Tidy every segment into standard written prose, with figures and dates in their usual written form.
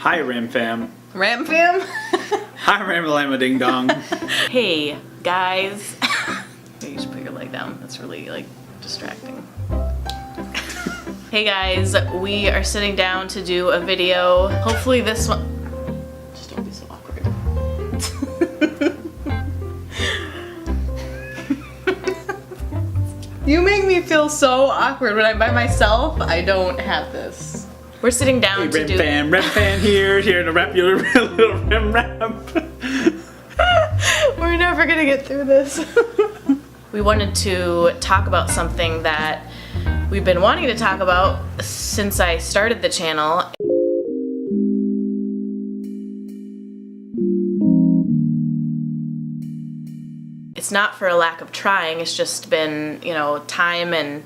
Hi, Ram Fam. Ram Fam? Hi, Ram Ding Dong. Hey, guys. You should put your leg down. That's really, distracting. Hey, guys. We are sitting down to do a video. Hopefully this one... Just don't be so awkward. You make me feel so awkward when I'm by myself. I don't have this. We're sitting down to do... Ram Fam here to wrap your little Ram wrap. We're never gonna get through this. We wanted to talk about something that we've been wanting to talk about since I started the channel. It's not for a lack of trying, it's just been, time, and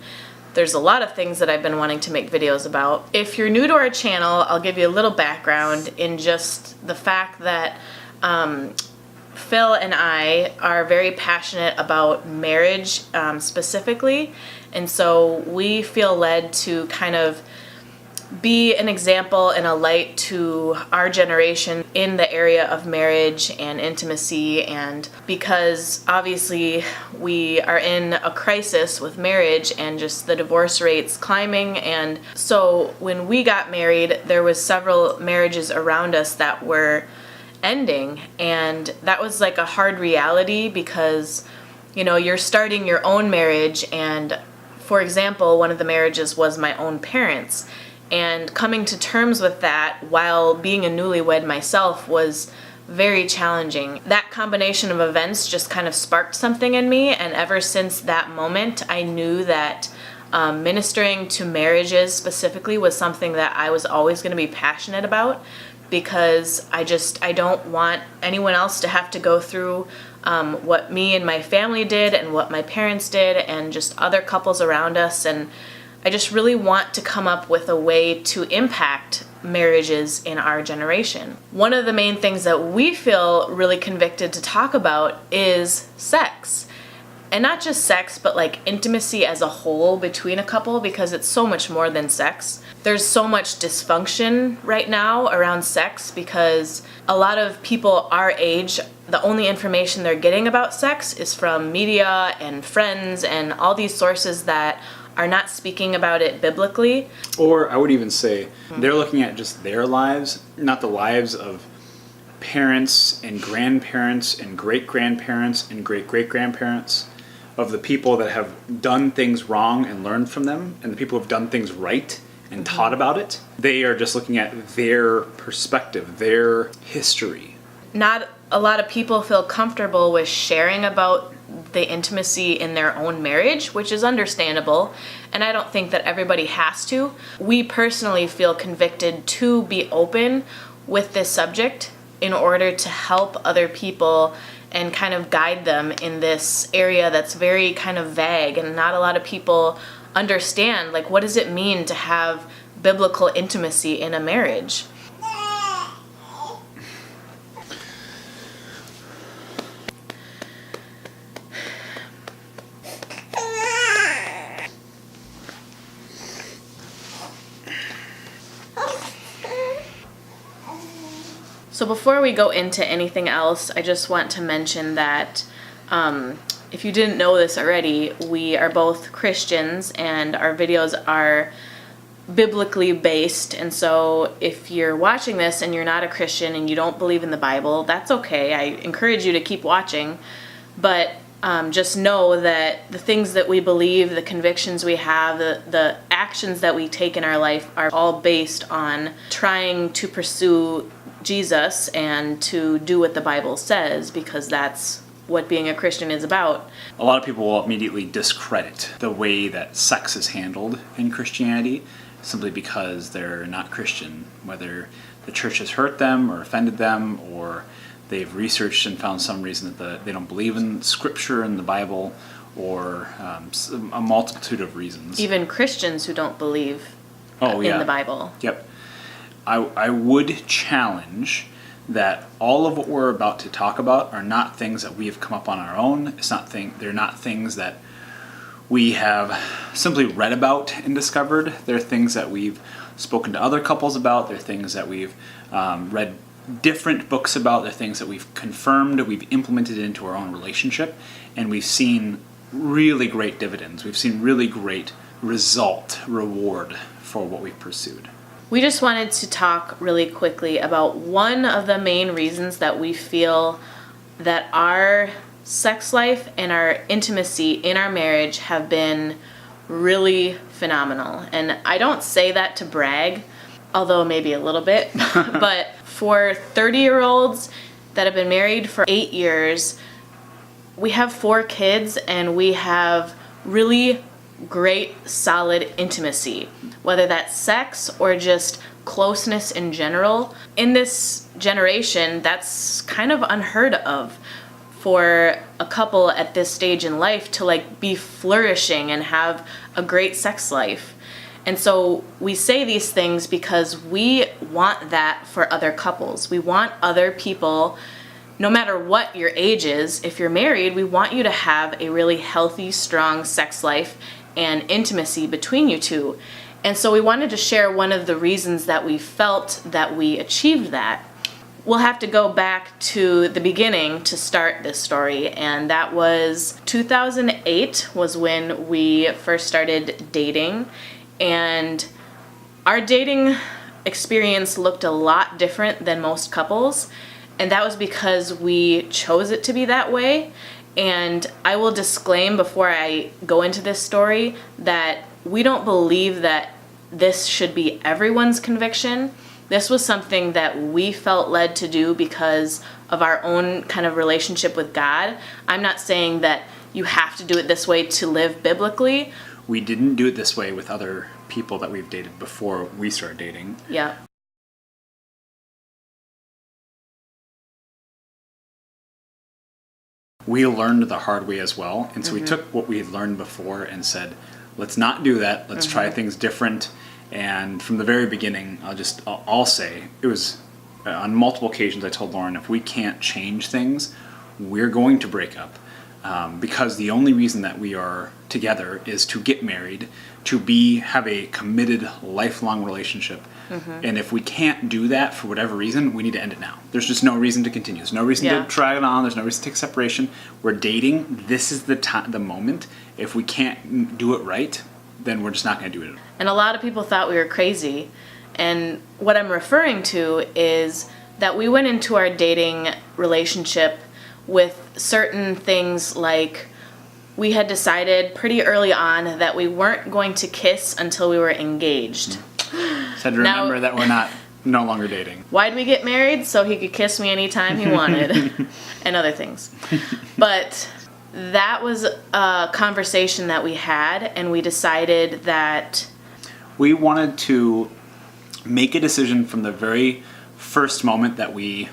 there's a lot of things that I've been wanting to make videos about. If you're new to our channel, I'll give you a little background in just the fact that Phil and I are very passionate about marriage specifically, and so we feel led to kind of be an example and a light to our generation in the area of marriage and intimacy. And because obviously we are in a crisis with marriage and just the divorce rates climbing, and so when we got married there was several marriages around us that were ending, and that was like a hard reality because you're starting your own marriage, and for example one of the marriages was my own parents. And coming to terms with that while being a newlywed myself was very challenging. That combination of events just kind of sparked something in me, and ever since that moment I knew that ministering to marriages specifically was something that I was always going to be passionate about, because I don't want anyone else to have to go through what me and my family did and what my parents did and just other couples around us. And I just really want to come up with a way to impact marriages in our generation. One of the main things that we feel really convicted to talk about is sex. And not just sex, but like intimacy as a whole between a couple, because it's so much more than sex. There's so much dysfunction right now around sex because a lot of people our age, the only information they're getting about sex is from media and friends and all these sources that are not speaking about it biblically. Or I would even say they're looking at just their lives, not the lives of parents and grandparents and great-grandparents and great-great-grandparents, of the people that have done things wrong and learned from them, and the people who have done things right and taught about it. They are just looking at their perspective, their history. Not a lot of people feel comfortable with sharing about the intimacy in their own marriage, which is understandable, and I don't think that everybody has to. We personally feel convicted to be open with this subject in order to help other people and kind of guide them in this area that's very kind of vague, and not a lot of people understand, like, what does it mean to have biblical intimacy in a marriage? So before we go into anything else, I just want to mention that if you didn't know this already, we are both Christians and our videos are biblically based. And so if you're watching this and you're not a Christian and you don't believe in the Bible, that's okay. I encourage you to keep watching. But just know that the things that we believe, the convictions we have, the actions that we take in our life are all based on trying to pursue Jesus and to do what the Bible says, because that's what being a Christian is about. A lot of people will immediately discredit the way that sex is handled in Christianity simply because they're not Christian, whether the church has hurt them or offended them, or they've researched and found some reason that they don't believe in Scripture and the Bible, or a multitude of reasons. Even Christians who don't believe in the Bible. Yep. I would challenge that all of what we're about to talk about are not things that we have come up on our own. They're not things that we have simply read about and discovered. They're things that we've spoken to other couples about. They're things that we've read different books about. They're things that we've confirmed, we've implemented into our own relationship, and we've seen really great dividends. We've seen really great reward for what we've pursued. We just wanted to talk really quickly about one of the main reasons that we feel that our sex life and our intimacy in our marriage have been really phenomenal. And I don't say that to brag, although maybe a little bit, but for 30-year-olds that have been married for 8 years, we have 4 kids and we have really great, solid intimacy, whether that's sex or just closeness in general. In this generation, that's kind of unheard of for a couple at this stage in life to like be flourishing and have a great sex life. And so we say these things because we want that for other couples. We want other people, no matter what your age is, if you're married, we want you to have a really healthy, strong sex life and intimacy between you two. And so we wanted to share one of the reasons that we felt that we achieved that. We'll have to go back to the beginning to start this story, and that was 2008 was when we first started dating, and our dating experience looked a lot different than most couples, and that was because we chose it to be that way. And I will disclaim before I go into this story that we don't believe that this should be everyone's conviction. This was something that we felt led to do because of our own kind of relationship with God. I'm not saying that you have to do it this way to live biblically. We didn't do it this way with other people that we've dated before we started dating. Yeah. We learned the hard way as well. And so we took what we had learned before and said, let's not do that. Let's try things different. And from the very beginning, I'll say, it was on multiple occasions I told Lauren, if we can't change things, we're going to break up. Because the only reason that we are together is to get married, to have a committed, lifelong relationship. And if we can't do that for whatever reason, we need to end it now. There's just no reason to continue. There's no reason to drag it on. There's no reason to take separation. We're dating. This is the moment. If we can't do it right, then we're just not going to do it. And a lot of people thought we were crazy. And what I'm referring to is that we went into our dating relationship with certain things, like we had decided pretty early on that we weren't going to kiss until we were engaged. Said remember that we're no longer dating. Why'd we get married? So he could kiss me anytime he wanted and other things. But that was a conversation that we had, and we decided that we wanted to make a decision from the very first moment that we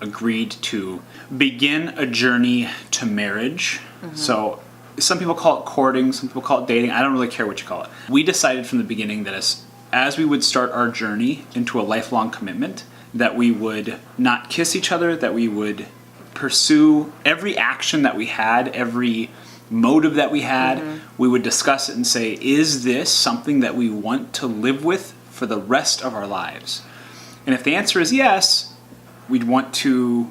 agreed to begin a journey to marriage. So some people call it courting, some people call it dating. I don't really care what you call it. We decided from the beginning that as we would start our journey into a lifelong commitment, that we would not kiss each other, that we would pursue every action that we had, every motive that we had. We would discuss it and say, is this something that we want to live with for the rest of our lives? And if the answer is yes, we'd want to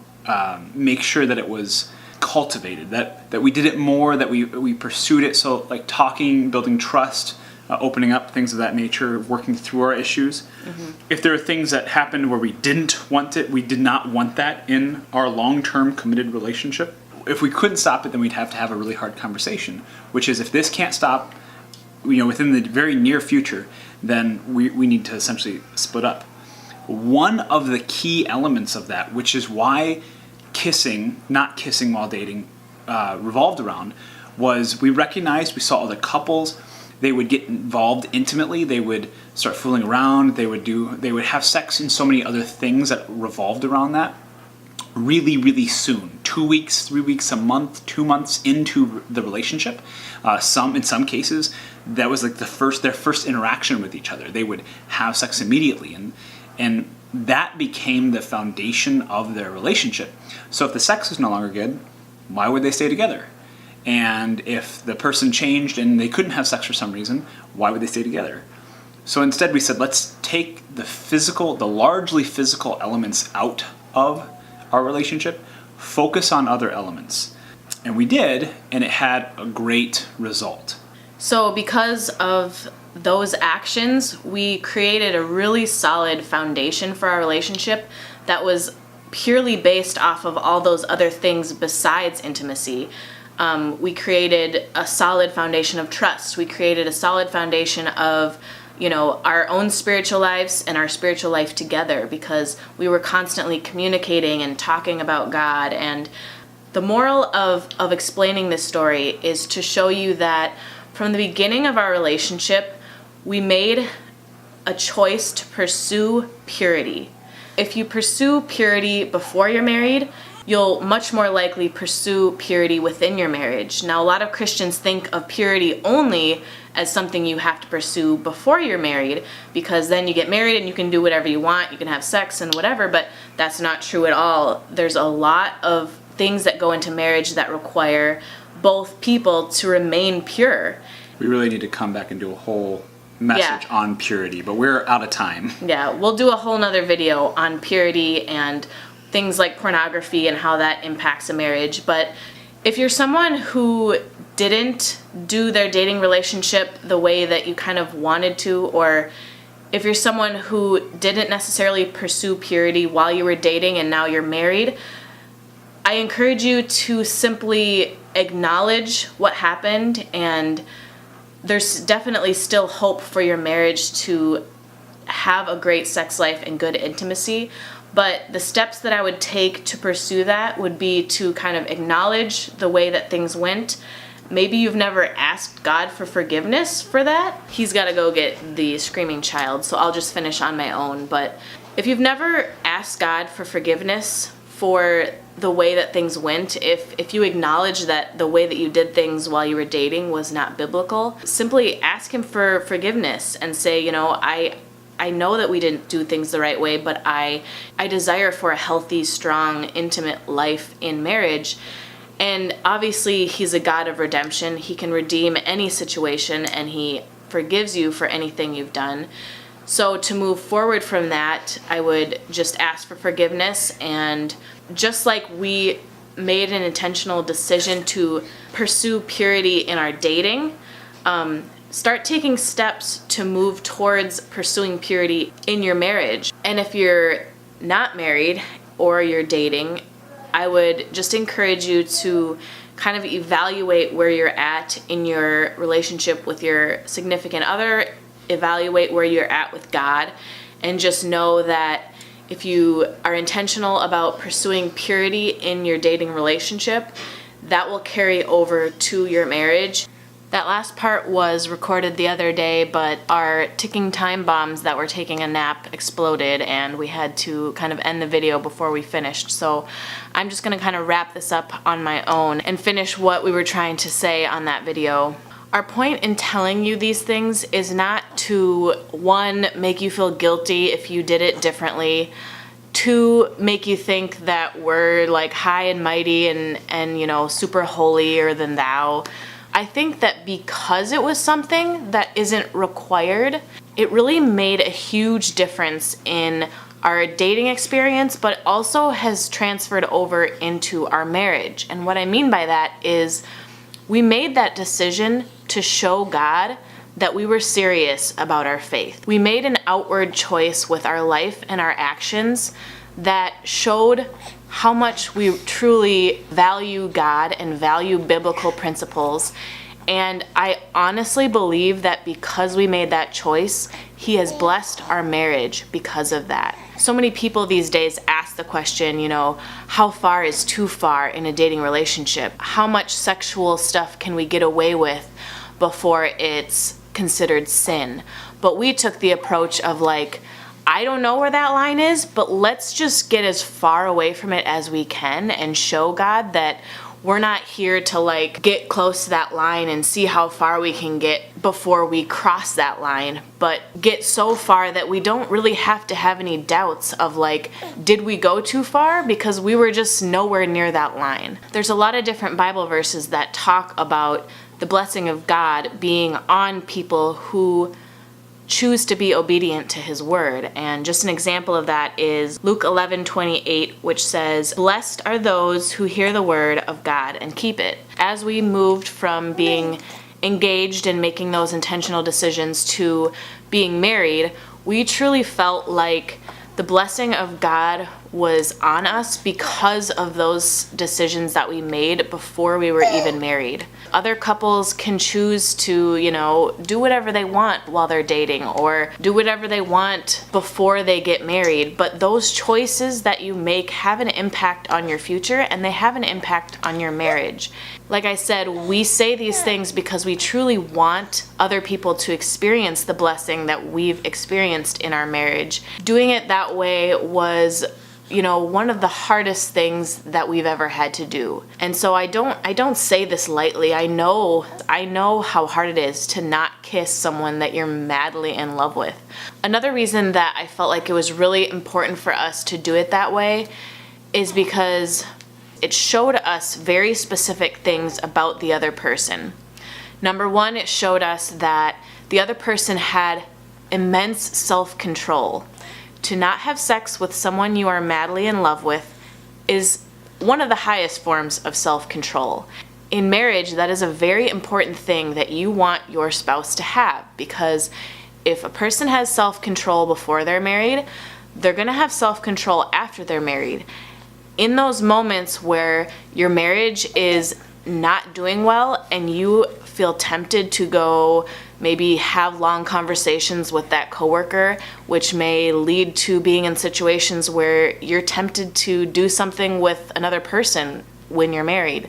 make sure that it was cultivated, that we did it more, that we pursued it. So like talking, building trust, opening up, things of that nature, working through our issues. If there are things that happened where we didn't want it, we did not want that in our long-term committed relationship. If we couldn't stop it, then we'd have to have a really hard conversation, which is if this can't stop, within the very near future, then we need to essentially split up. One of the key elements of that, which is why not kissing while dating, revolved around, was we recognized, we saw other couples, they would get involved intimately, they would start fooling around, they would have sex and so many other things that revolved around that really, really soon. 2 weeks, 3 weeks, a month, 2 months into the relationship. In some cases, that was like their first interaction with each other. They would have sex immediately, and that became the foundation of their relationship. So if the sex was no longer good, why would they stay together? And if the person changed and they couldn't have sex for some reason, why would they stay together? So instead we said, let's take the largely physical elements out of our relationship, focus on other elements. And we did, and it had a great result. So because of those actions, we created a really solid foundation for our relationship that was purely based off of all those other things besides intimacy. We created a solid foundation of trust. We created a solid foundation of, our own spiritual lives and our spiritual life together, because we were constantly communicating and talking about God. And the moral of explaining this story is to show you that from the beginning of our relationship, we made a choice to pursue purity. If you pursue purity before you're married, you'll much more likely pursue purity within your marriage. Now, a lot of Christians think of purity only as something you have to pursue before you're married, because then you get married and you can do whatever you want, you can have sex and whatever, but that's not true at all. There's a lot of things that go into marriage that require both people to remain pure. We really need to come back and do a whole message on purity, but we're out of time. Yeah, we'll do a whole nother video on purity and things like pornography and how that impacts a marriage. But if you're someone who didn't do their dating relationship the way that you kind of wanted to, or if you're someone who didn't necessarily pursue purity while you were dating and now you're married, I encourage you to simply acknowledge what happened, and there's definitely still hope for your marriage to have a great sex life and good intimacy. But the steps that I would take to pursue that would be to kind of acknowledge the way that things went. Maybe you've never asked God for forgiveness for that. He's got to go get the screaming child, so I'll just finish on my own. But if you've never asked God for forgiveness for the way that things went, if you acknowledge that the way that you did things while you were dating was not biblical, simply ask him for forgiveness and say, I know that we didn't do things the right way, but I desire for a healthy, strong, intimate life in marriage. And obviously, he's a God of redemption. He can redeem any situation, and he forgives you for anything you've done. So to move forward from that, I would just ask for forgiveness. And just like we made an intentional decision to pursue purity in our dating, start taking steps to move towards pursuing purity in your marriage. And if you're not married or you're dating, I would just encourage you to kind of evaluate where you're at in your relationship with your significant other, evaluate where you're at with God, and just know that if you are intentional about pursuing purity in your dating relationship, that will carry over to your marriage. That last part was recorded the other day, but our ticking time bombs that were taking a nap exploded, and we had to kind of end the video before we finished. So I'm just going to kind of wrap this up on my own and finish what we were trying to say on that video. Our point in telling you these things is not to, one, make you feel guilty if you did it differently, two, make you think that we're like high and mighty and super holier than thou. I think that because it was something that isn't required, it really made a huge difference in our dating experience, but also has transferred over into our marriage. And what I mean by that is we made that decision to show God that we were serious about our faith. We made an outward choice with our life and our actions that showed how much we truly value God and value biblical principles. And I honestly believe that because we made that choice, He has blessed our marriage because of that. So many people these days ask the question, how far is too far in a dating relationship? How much sexual stuff can we get away with before it's considered sin? But we took the approach of I don't know where that line is, but let's just get as far away from it as we can and show God that we're not here to get close to that line and see how far we can get before we cross that line, but get so far that we don't really have to have any doubts of did we go too far? Because we were just nowhere near that line. There's a lot of different Bible verses that talk about the blessing of God being on people who choose to be obedient to his word. And just an example of that is Luke 11:28, which says, "Blessed are those who hear the word of God and keep it." As we moved from being engaged in making those intentional decisions to being married, we truly felt like the blessing of God was on us because of those decisions that we made before we were even married. Other couples can choose to, do whatever they want while they're dating or do whatever they want before they get married. But those choices that you make have an impact on your future and they have an impact on your marriage. Like I said, we say these things because we truly want other people to experience the blessing that we've experienced in our marriage. Doing it that way was one of the hardest things that we've ever had to do. And so I don't say this lightly. I know how hard it is to not kiss someone that you're madly in love with. Another reason that I felt like it was really important for us to do it that way is because it showed us very specific things about the other person. Number one, it showed us that the other person had immense self-control. To not have sex with someone you are madly in love with is one of the highest forms of self-control. In marriage, that is a very important thing that you want your spouse to have, because if a person has self-control before they're married, they're going to have self-control after they're married. In those moments where your marriage is not doing well and you feel tempted to go maybe have long conversations with that coworker, which may lead to being in situations where you're tempted to do something with another person when you're married.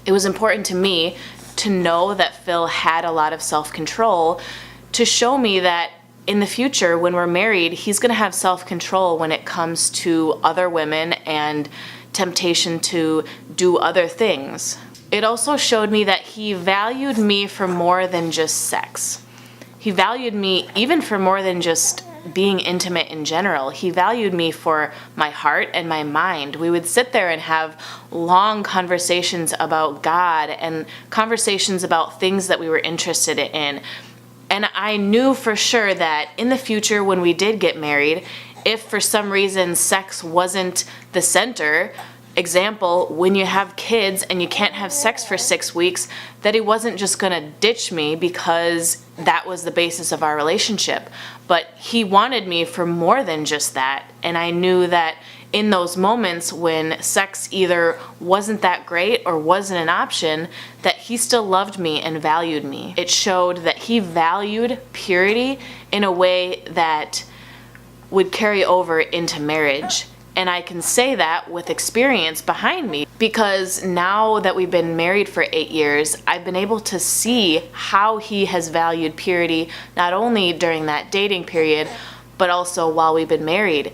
It was important to me to know that Phil had a lot of self-control to show me that in the future, when we're married, he's going to have self-control when it comes to other women and temptation to do other things. It also showed me that he valued me for more than just sex. He valued me even for more than just being intimate in general. He valued me for my heart and my mind. We would sit there and have long conversations about God and conversations about things that we were interested in. And I knew for sure that in the future when we did get married, if for some reason sex wasn't the center, example, when you have kids and you can't have sex for 6 weeks, that he wasn't just gonna ditch me because that was the basis of our relationship. But he wanted me for more than just that. And I knew that in those moments when sex either wasn't that great or wasn't an option, that he still loved me and valued me. It showed that he valued purity in a way that would carry over into marriage. And I can say that with experience behind me, because now that we've been married for 8 years, I've been able to see how he has valued purity, not only during that dating period, but also while we've been married.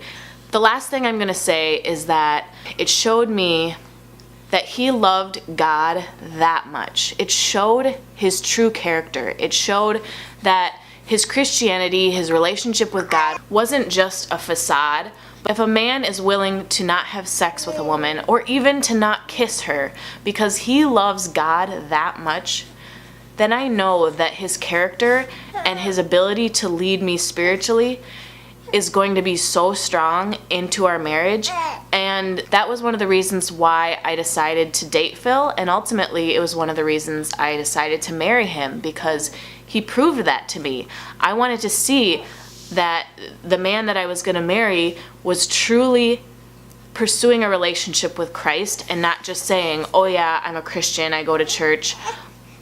The last thing I'm going to say is that it showed me that he loved God that much. It showed his true character. It showed that his Christianity, his relationship with God, wasn't just a facade. If a man is willing to not have sex with a woman or even to not kiss her because he loves God that much, then I know that his character and his ability to lead me spiritually is going to be so strong into our marriage. And that was one of the reasons why I decided to date Phil, and ultimately it was one of the reasons I decided to marry him, because he proved that to me. I wanted to see that the man that I was going to marry was truly pursuing a relationship with Christ and not just saying, oh yeah, I'm a Christian, I go to church,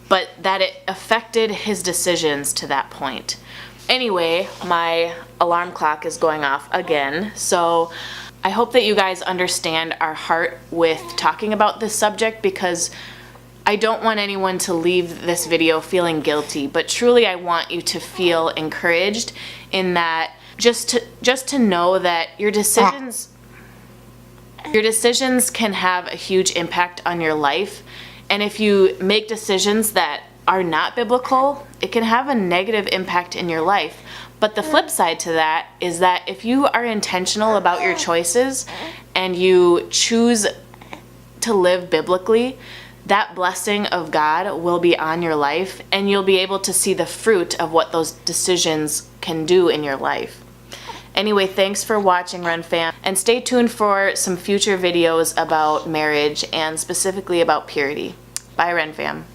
but that it affected his decisions to that point. Anyway, my alarm clock is going off again, so I hope that you guys understand our heart with talking about this subject, because I don't want anyone to leave this video feeling guilty, but truly I want you to feel encouraged in that just to know that your decisions can have a huge impact on your life. And if you make decisions that are not biblical, it can have a negative impact in your life. But the flip side to that is that if you are intentional about your choices and you choose to live biblically, that blessing of God will be on your life, and you'll be able to see the fruit of what those decisions can do in your life. Anyway, thanks for watching, Ren Fam, and stay tuned for some future videos about marriage and specifically about purity. Bye, Ren Fam.